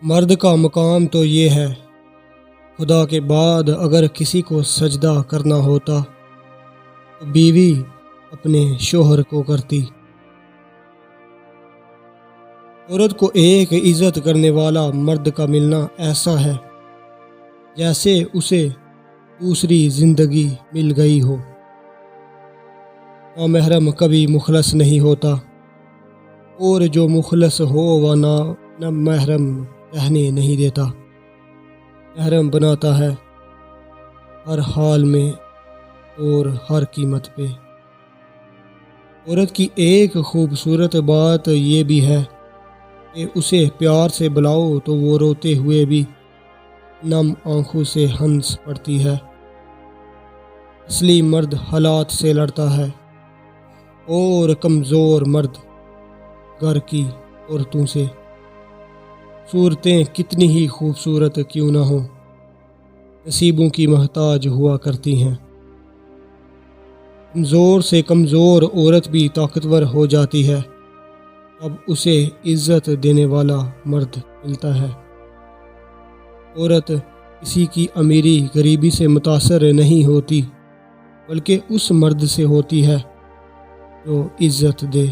مرد کا مقام تو یہ ہے، خدا کے بعد اگر کسی کو سجدہ کرنا ہوتا تو بیوی اپنے شوہر کو کرتی۔ عورت کو ایک عزت کرنے والا مرد کا ملنا ایسا ہے جیسے اسے دوسری زندگی مل گئی ہو۔ نامحرم کبھی مخلص نہیں ہوتا، اور جو مخلص ہو وہ نہ محرم رہنے نہیں دیتا، محرم بناتا ہے ہر حال میں اور ہر قیمت پہ۔ عورت کی ایک خوبصورت بات یہ بھی ہے کہ اسے پیار سے بلاؤ تو وہ روتے ہوئے بھی نم آنکھوں سے ہنس پڑتی ہے۔ اصلی مرد حالات سے لڑتا ہے، اور کمزور مرد گھر کی عورتوں سے۔ صورتیں کتنی ہی خوبصورت کیوں نہ ہوں، نصیبوں کی محتاج ہوا کرتی ہیں۔ کمزور سے کمزور عورت بھی طاقتور ہو جاتی ہے، اب اسے عزت دینے والا مرد ملتا ہے۔ عورت کسی کی امیری غریبی سے متاثر نہیں ہوتی، بلکہ اس مرد سے ہوتی ہے جو عزت دے۔